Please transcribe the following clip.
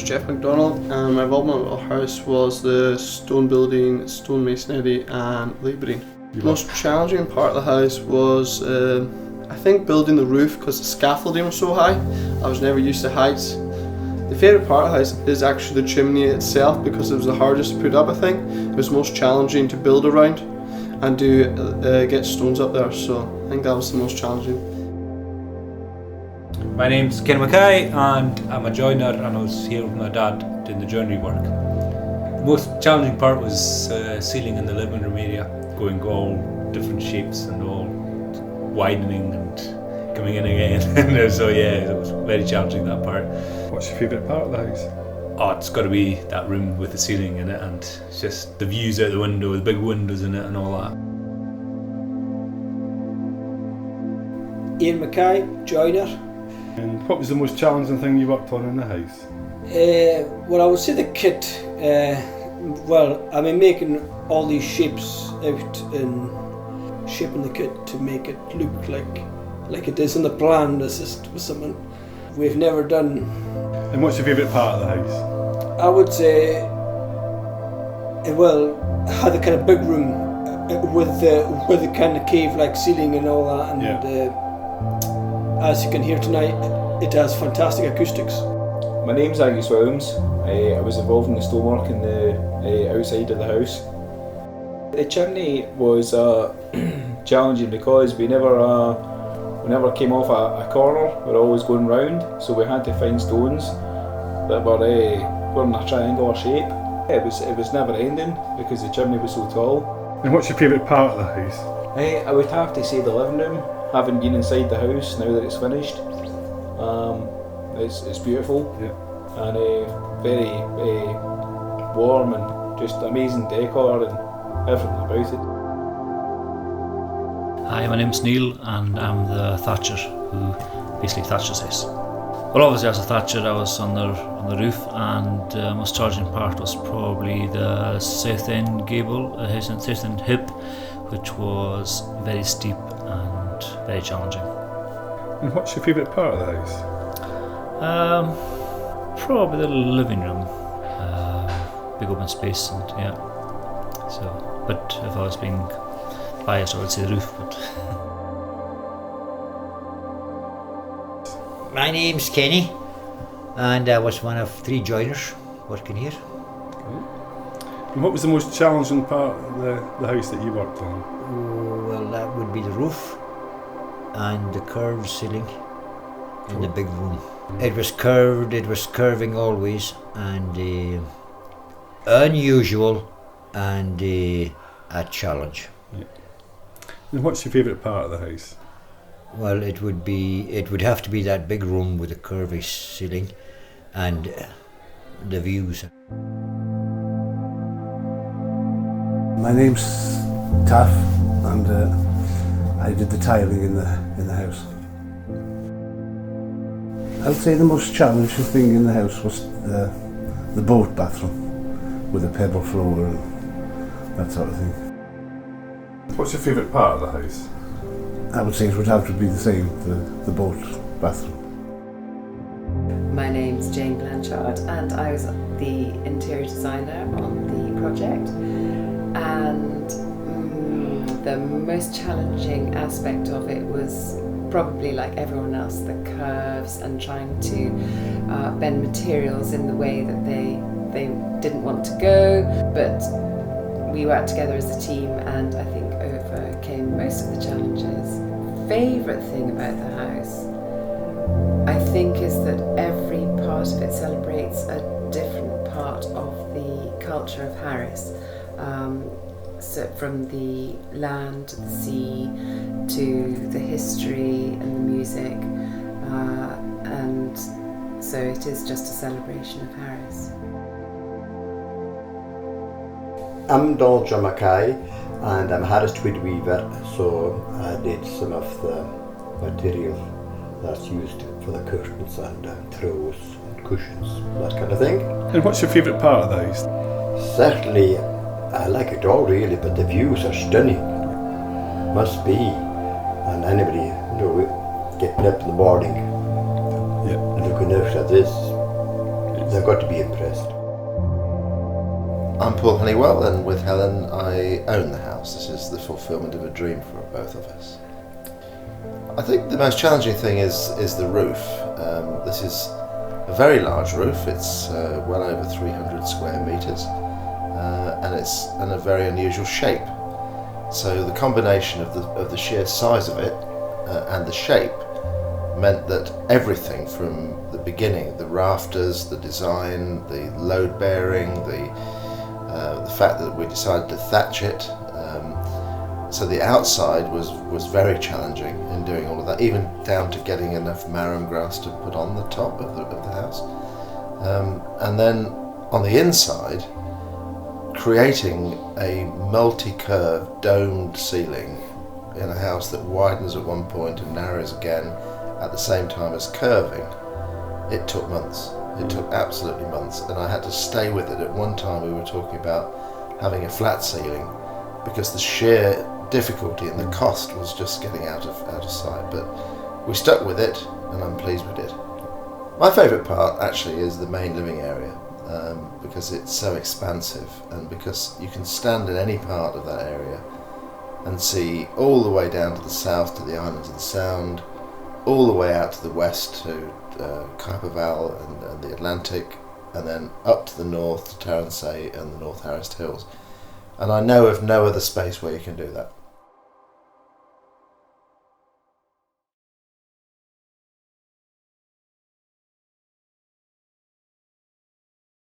Jeff McDonald, and my involvement with our house was the stone building, stone masonry and labouring. The most challenging part of the house was I think building the roof, because the scaffolding was so high. I was never used to heights. The favourite part of the house is actually the chimney itself, because it was the hardest to put up, I think. It was most challenging to build around and to get stones up there, so I think that was the most challenging. My name's Ken Mackay and I'm a joiner, and I was here with my dad doing the joinery work. The most challenging part was sealing in the living room area, going all different shapes and all widening and coming in again. So yeah, it was very challenging, that part. What's your favourite part of the house? Oh, it's got to be that room with the ceiling in it, and it's just the views out the window, the big windows in it and all that. Ian Mackay, joiner. And what was the most challenging thing you worked on in the house? Well, I would say the kit. Making all these shapes out and shaping the kit to make it look like it is in the plan. This is something we've never done. And what's your favourite part of the house? I would say, had the kind of big room with the kind of cave-like ceiling and all that, and as you can hear tonight, it has fantastic acoustics. My name's Angus Williams. I was involved in the stonework in the outside of the house. The chimney was challenging because we never came off a corner. We were always going round, so we had to find stones that were in a triangular shape. It was never ending because the chimney was so tall. And what's your favourite part of the house? I would have to say the living room. Having been inside the house now that it's finished, it's beautiful, and very warm and just amazing decor and everything about it. Hi, my name's Neil and I'm the thatcher who basically thatches this. Well, obviously as a thatcher I was on the roof, and the most challenging part was probably the south end gable, south end hip, which was very steep and very challenging. And what's your favourite part of the house? Probably the living room. Big open space, and but if I was being biased I would say the roof. But My name's Kenny, and I was one of 3 joiners working here. And what was the most challenging part of the house that you worked on? Well, that would be the roof and the curved ceiling in the big room. It was curved, it was curving always, and unusual and a challenge. Yeah. And what's your favourite part of the house? Well, it would have to be that big room with the curvy ceiling and the views. My name's Taff, and I did the tiling in the house. I'd say the most challenging thing in the house was the boat bathroom with a pebble floor and that sort of thing. What's your favourite part of the house? I would say it would have to be the same, the boat bathroom. My name's Jane Blanchard, and I was the interior designer on the project. And the most challenging aspect of it was probably, like everyone else, the curves and trying to bend materials in the way that they didn't want to go. But we worked together as a team, and I think overcame most of the challenges. Favourite thing about the house, I think, is that every part of it celebrates a different part of the culture of Harris. So from the land to the sea to the history and the music, and so it is just a celebration of Harris. I'm Donald John Mackay, and I'm a Harris tweed weaver, so I did some of the material that's used for the curtains and throws and cushions, that kind of thing. And what's your favourite part of the house? Certainly, I like it all really, but the views are stunning. Must be. And anybody, getting up in the morning and looking out at this, they've got to be impressed. I'm Paul Honeywell, and with Helen I own the house. This is the fulfilment of a dream for both of us. I think the most challenging thing is the roof. This is a very large roof. It's well over 300 square metres, and it's in a very unusual shape. So the combination of the sheer size of it and the shape meant that everything from the beginning, the rafters, the design, the load bearing, the fact that we decided to thatch it, so the outside was very challenging in doing all of that, even down to getting enough marram grass to put on the top of the house. And then on the inside, creating a multi-curve domed ceiling in a house that widens at one point and narrows again at the same time as curving, it took months. It took absolutely months, and I had to stay with it. At one time we were talking about having a flat ceiling because the sheer difficulty and the cost was just getting out of sight, but we stuck with it and I'm pleased we did. My favourite part actually is the main living area, because it's so expansive and because you can stand in any part of that area and see all the way down to the south to the islands of the Sound, all the way out to the west to Kuiper Vale and the Atlantic, and then up to the north to Tarrantay and the North Harris Hills. And I know of no other space where you can do that.